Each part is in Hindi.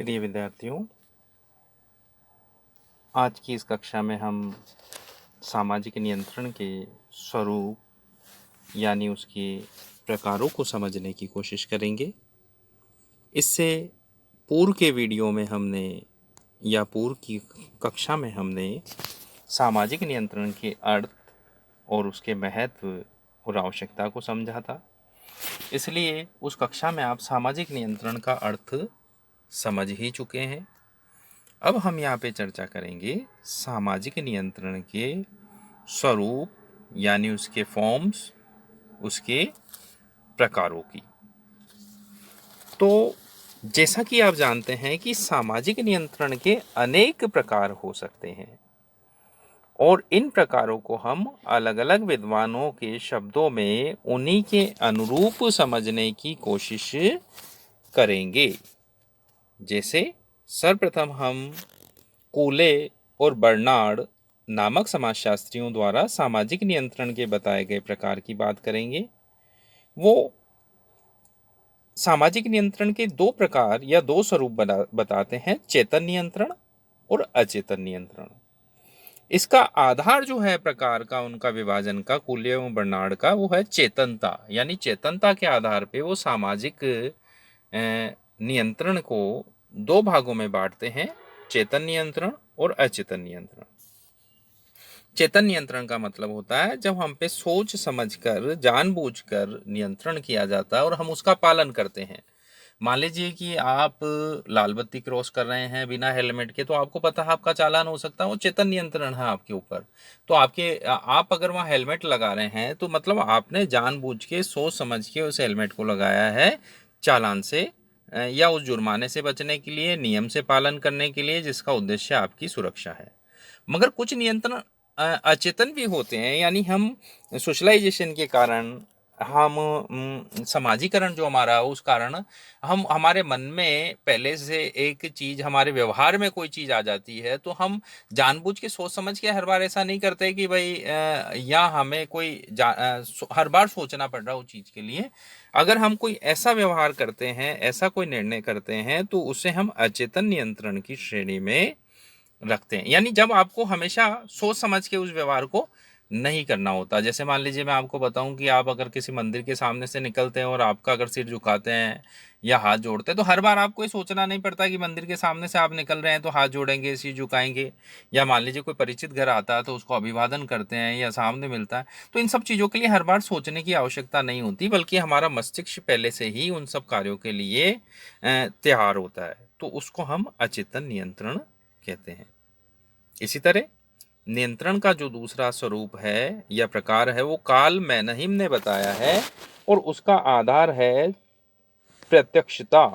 प्रिय विद्यार्थियों, आज की इस कक्षा में हम सामाजिक नियंत्रण के स्वरूप यानी उसके प्रकारों को समझने की कोशिश करेंगे। इससे पूर्व के वीडियो में हमने या पूर्व की कक्षा में हमने सामाजिक नियंत्रण के अर्थ और उसके महत्व और आवश्यकता को समझा था। इसलिए उस कक्षा में आप सामाजिक नियंत्रण का अर्थ समझ ही चुके हैं। अब हम यहाँ पे चर्चा करेंगे सामाजिक नियंत्रण के स्वरूप यानी उसके फॉर्म्स, उसके प्रकारों की। तो जैसा कि आप जानते हैं कि सामाजिक नियंत्रण के अनेक प्रकार हो सकते हैं और इन प्रकारों को हम अलग अलग विद्वानों के शब्दों में उन्हीं के अनुरूप समझने की कोशिश करेंगे। जैसे सर्वप्रथम हम कूले और बर्नार्ड नामक समाजशास्त्रियों द्वारा सामाजिक नियंत्रण के बताए गए प्रकार की बात करेंगे। वो सामाजिक नियंत्रण के दो प्रकार या दो स्वरूप बताते हैं, चेतन नियंत्रण और अचेतन नियंत्रण। इसका आधार जो है प्रकार का, उनका विभाजन का, कूले एवं बर्नार्ड का, वो है चेतनता। यानी चेतनता के आधार पे वो सामाजिक नियंत्रण को दो भागों में बांटते हैं, चेतन नियंत्रण और अचेतन नियंत्रण। चेतन नियंत्रण का मतलब होता है जब हम पे सोच समझकर, जानबूझकर नियंत्रण किया जाता है और हम उसका पालन करते हैं। मान लीजिए कि आप लाल बत्ती क्रॉस कर रहे हैं बिना हेलमेट के, तो आपको पता है आपका चालान हो सकता है, वो चेतन नियंत्रण है आपके ऊपर। तो आप अगर वहाँ हेलमेट लगा रहे हैं तो मतलब आपने जानबूझ के, सोच समझ के उस हेलमेट को लगाया है चालान से या उस जुर्माने से बचने के लिए, नियम से पालन करने के लिए, जिसका उद्देश्य आपकी सुरक्षा है। मगर कुछ नियंत्रण अचेतन भी होते हैं, यानी हम सोशलाइजेशन के कारण, हम समाजीकरण जो हमारा, उस कारण हम, हमारे मन में पहले से एक चीज, हमारे व्यवहार में कोई चीज आ जाती है, तो हम जानबूझ के सोच समझ के हर बार ऐसा नहीं करते कि भाई या हमें कोई हर बार सोचना पड़ रहा उस चीज के लिए। अगर हम कोई ऐसा व्यवहार करते हैं, ऐसा कोई निर्णय करते हैं, तो उसे हम अचेतन नियंत्रण की श्रेणी में रखते हैं। यानी जब आपको हमेशा सोच समझ के उस व्यवहार को नहीं करना होता। जैसे मान लीजिए मैं आपको बताऊं कि आप अगर किसी मंदिर के सामने से निकलते हैं और आपका अगर सिर झुकाते हैं या हाथ जोड़ते हैं, तो हर बार आपको ये सोचना नहीं पड़ता कि मंदिर के सामने से आप निकल रहे हैं तो हाथ जोड़ेंगे, सिर झुकाएंगे। या मान लीजिए कोई परिचित घर आता है तो उसको अभिवादन करते हैं या सामने मिलता है, तो इन सब चीज़ों के लिए हर बार सोचने की आवश्यकता नहीं होती, बल्कि हमारा मस्तिष्क पहले से ही उन सब कार्यों के लिए तैयार होता है। तो उसको हम अचेतन नियंत्रण कहते हैं। इसी तरह नियंत्रण का जो दूसरा स्वरूप है या प्रकार है, वो कार्ल मैनहिम ने बताया है और उसका आधार है प्रत्यक्षता।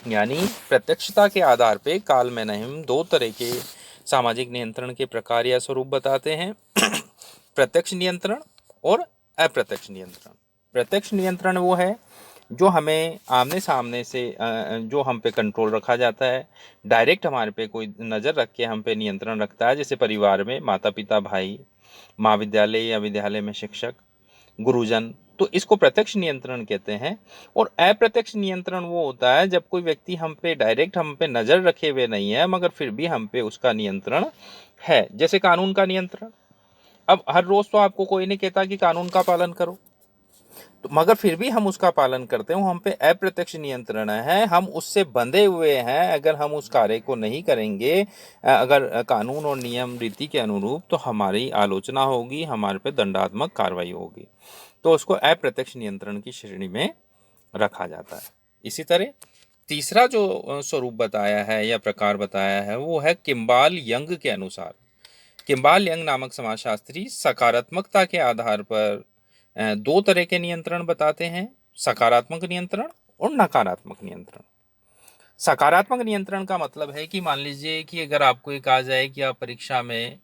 यानी प्रत्यक्षता के आधार पे कार्ल मैनहिम दो तरह के सामाजिक नियंत्रण के प्रकार या स्वरूप बताते हैं, प्रत्यक्ष नियंत्रण और अप्रत्यक्ष नियंत्रण। प्रत्यक्ष नियंत्रण वो है जो हमें आमने सामने से, जो हम पे कंट्रोल रखा जाता है, डायरेक्ट हमारे पे कोई नज़र रख के हम पे नियंत्रण रखता है। जैसे परिवार में माता पिता, भाई, महाविद्यालय या विद्यालय में शिक्षक, गुरुजन, तो इसको प्रत्यक्ष नियंत्रण कहते हैं। और अप्रत्यक्ष नियंत्रण वो होता है जब कोई व्यक्ति हम पे डायरेक्ट, हम पे नज़र रखे हुए नहीं है, मगर फिर भी हम पे उसका नियंत्रण है। जैसे कानून का नियंत्रण। अब हर रोज़ तो आपको कोई नहीं कहता कि कानून का पालन करो, तो मगर फिर भी हम उसका पालन करते हैं, हम पे अप्रत्यक्ष नियंत्रण है, हम उससे बंधे हुए हैं। अगर हम उस कार्य को नहीं करेंगे, अगर कानून और नियम रीति के अनुरूप, तो हमारी आलोचना होगी, हमारे पे दंडात्मक कार्रवाई होगी। तो उसको अप्रत्यक्ष नियंत्रण की श्रेणी में रखा जाता है। इसी तरह तीसरा जो स्वरूप बताया है या प्रकार बताया है, वो है किम्बाल यंग के अनुसार। किम्बाल यंग नामक समाजशास्त्री सकारात्मकता के आधार पर दो तरह के नियंत्रण बताते हैं, सकारात्मक नियंत्रण और नकारात्मक नियंत्रण। सकारात्मक नियंत्रण का मतलब है कि मान लीजिए कि अगर आपको ये कहा जाए कि आप परीक्षा में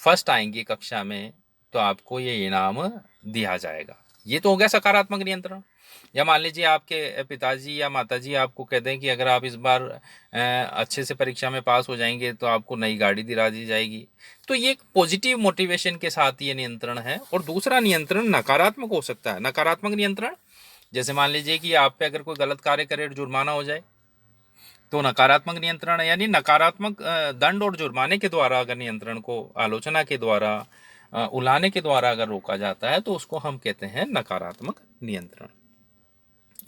फर्स्ट आएंगे कक्षा में, तो आपको ये इनाम दिया जाएगा, ये तो हो गया सकारात्मक नियंत्रण। या मान लीजिए आपके पिताजी या माताजी आपको कहते हैं कि अगर आप इस बार अच्छे से परीक्षा में पास हो जाएंगे तो आपको नई गाड़ी दिला दी जाएगी। तो ये एक पॉजिटिव मोटिवेशन के साथ ये नियंत्रण है। और दूसरा नियंत्रण नकारात्मक हो सकता है। नकारात्मक नियंत्रण, जैसे मान लीजिए कि आप पे अगर कोई गलत कार्य करे और जुर्माना हो जाए, तो नकारात्मक नियंत्रण यानी नकारात्मक दंड और जुर्माने के द्वारा अगर नियंत्रण को आलोचना के द्वारा उलाहने के द्वारा अगर रोका जाता है तो उसको हम कहते हैं नकारात्मक नियंत्रण।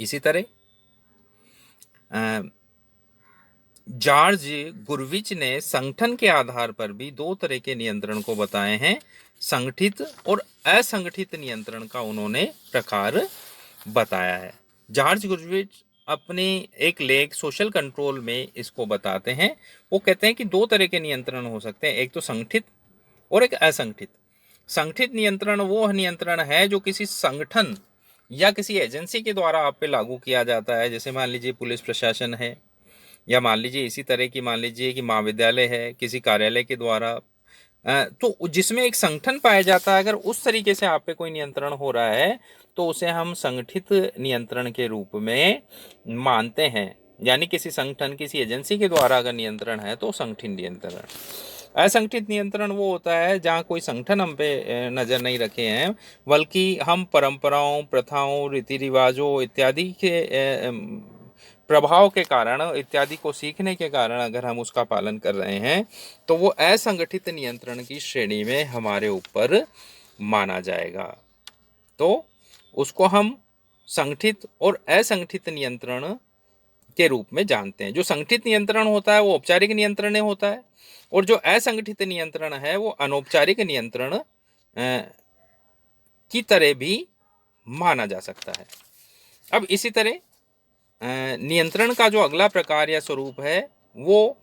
इसी तरह जॉर्ज गुरविच ने संगठन के आधार पर भी दो तरह के नियंत्रण को बताए हैं, संगठित और असंगठित नियंत्रण का उन्होंने प्रकार बताया है। जॉर्ज गुरविच अपने एक लेख सोशल कंट्रोल में इसको बताते हैं। वो कहते हैं कि दो तरह के नियंत्रण हो सकते हैं, एक तो संगठित और एक असंगठित। संगठित नियंत्रण वो नियंत्रण है जो किसी संगठन या किसी एजेंसी के द्वारा आप पे लागू किया जाता है, जैसे मान लीजिए पुलिस प्रशासन है, या मान लीजिए इसी तरह की मान लीजिए कि महाविद्यालय है किसी कार्यालय के द्वारा, तो जिसमें एक संगठन पाया जाता है, अगर उस तरीके से आप पे कोई नियंत्रण हो रहा है तो उसे हम संगठित नियंत्रण के रूप में मानते हैं। यानी किसी संगठन किसी एजेंसी के द्वारा अगर नियंत्रण है तो संगठित नियंत्रण। असंगठित नियंत्रण वो होता है जहाँ कोई संगठन हम पे नजर नहीं रखे हैं, बल्कि हम परंपराओं, प्रथाओं, रीति रिवाजों इत्यादि के प्रभाव के कारण इत्यादि को सीखने के कारण अगर हम उसका पालन कर रहे हैं तो वो असंगठित नियंत्रण की श्रेणी में हमारे ऊपर माना जाएगा। तो उसको हम संगठित और असंगठित नियंत्रण के रूप में जानते हैं। जो संगठित नियंत्रण होता है वो औपचारिक नियंत्रण होता है, और जो असंगठित नियंत्रण है वो अनौपचारिक नियंत्रण की तरह भी माना जा सकता है। अब इसी तरह नियंत्रण का जो अगला प्रकार या स्वरूप है वो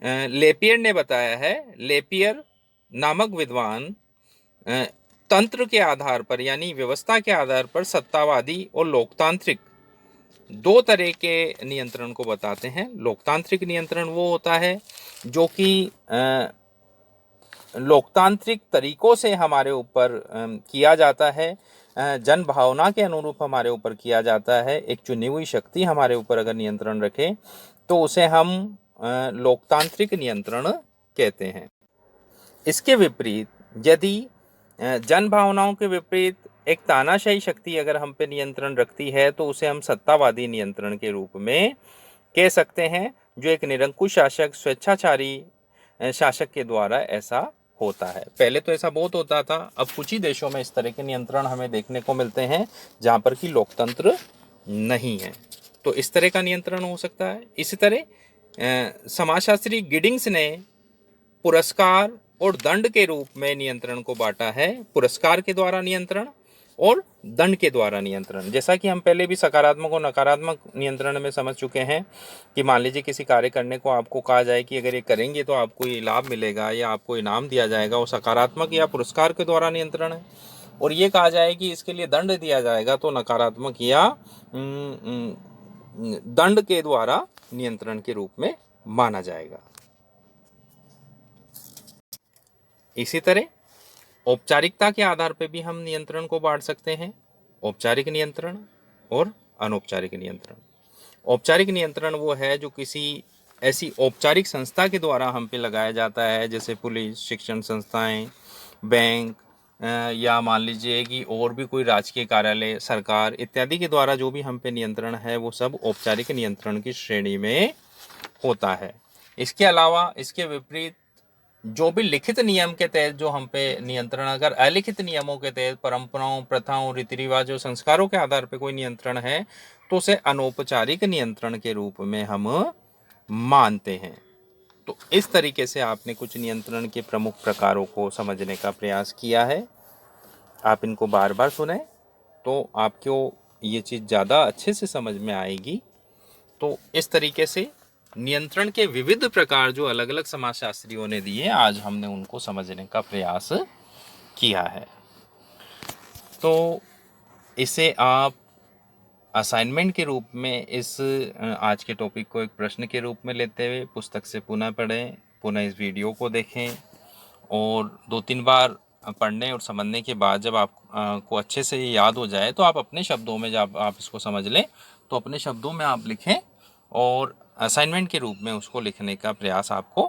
लेपियर ने बताया है। लेपियर नामक विद्वान तंत्र के आधार पर यानी व्यवस्था के आधार पर सत्तावादी और लोकतांत्रिक दो तरह के नियंत्रण को बताते हैं। लोकतांत्रिक नियंत्रण वो होता है जो कि लोकतांत्रिक तरीकों से हमारे ऊपर किया जाता है, जन भावना के अनुरूप हमारे ऊपर किया जाता है। एक चुनी हुई शक्ति हमारे ऊपर अगर नियंत्रण रखे तो उसे हम लोकतांत्रिक नियंत्रण कहते हैं। इसके विपरीत यदि जन भावनाओं के विपरीत एक तानाशाही शक्ति अगर हम पे नियंत्रण रखती है तो उसे हम सत्तावादी नियंत्रण के रूप में कह सकते हैं, जो एक निरंकुश शासक स्वेच्छाचारी शासक के द्वारा ऐसा होता है। पहले तो ऐसा बहुत होता था, अब कुछ ही देशों में इस तरह के नियंत्रण हमें देखने को मिलते हैं जहाँ पर कि लोकतंत्र नहीं है, तो इस तरह का नियंत्रण हो सकता है। इसी तरह समाजशास्त्री गिडिंग्स ने पुरस्कार और दंड के रूप में नियंत्रण को बांटा है, पुरस्कार के द्वारा नियंत्रण और दंड के द्वारा नियंत्रण। जैसा कि हम पहले भी सकारात्मक और नकारात्मक नियंत्रण में समझ चुके हैं कि मान लीजिए किसी कार्य करने को आपको कहा जाए कि अगर ये करेंगे तो आपको ये लाभ मिलेगा या आपको इनाम दिया जाएगा, वो सकारात्मक या पुरस्कार के द्वारा नियंत्रण है। और ये कहा जाए कि इसके लिए दंड दिया जाएगा तो नकारात्मक या दंड के द्वारा नियंत्रण के रूप में माना जाएगा। इसी तरह औपचारिकता के आधार पर भी हम नियंत्रण को बांट सकते हैं, औपचारिक नियंत्रण और अनौपचारिक नियंत्रण। औपचारिक नियंत्रण वो है जो किसी ऐसी औपचारिक संस्था के द्वारा हम पे लगाया जाता है, जैसे पुलिस, शिक्षण संस्थाएं, बैंक, या मान लीजिए कि और भी कोई राजकीय कार्यालय, सरकार इत्यादि के द्वारा जो भी हम पे नियंत्रण है वो सब औपचारिक नियंत्रण की श्रेणी में होता है। इसके अलावा इसके विपरीत जो भी लिखित नियम के तहत जो हम पे नियंत्रण, अगर अलिखित नियमों के तहत परंपराओं, प्रथाओं, रीति रिवाजों, संस्कारों के आधार पर कोई नियंत्रण है तो उसे अनौपचारिक नियंत्रण के रूप में हम मानते हैं। तो इस तरीके से आपने कुछ नियंत्रण के प्रमुख प्रकारों को समझने का प्रयास किया है। आप इनको बार बार सुने तो आपको ये चीज़ ज़्यादा अच्छे से समझ में आएगी। तो इस तरीके से नियंत्रण के विविध प्रकार जो अलग अलग समाजशास्त्रियों ने दिए, आज हमने उनको समझने का प्रयास किया है। तो इसे आप असाइनमेंट के रूप में इस आज के टॉपिक को एक प्रश्न के रूप में लेते हुए पुस्तक से पुनः पढ़ें, पुनः इस वीडियो को देखें और 2-3 बार पढ़ने और समझने के बाद जब आप को अच्छे से याद हो जाए तो आप अपने शब्दों में जब आप इसको समझ लें तो अपने शब्दों में आप लिखें और असाइनमेंट के रूप में उसको लिखने का प्रयास आपको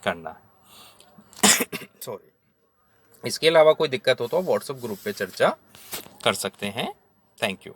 करना है। सॉरी। इसके अलावा कोई दिक्कत हो तो व्हाट्सएप ग्रुप पे चर्चा कर सकते हैं। Thank you.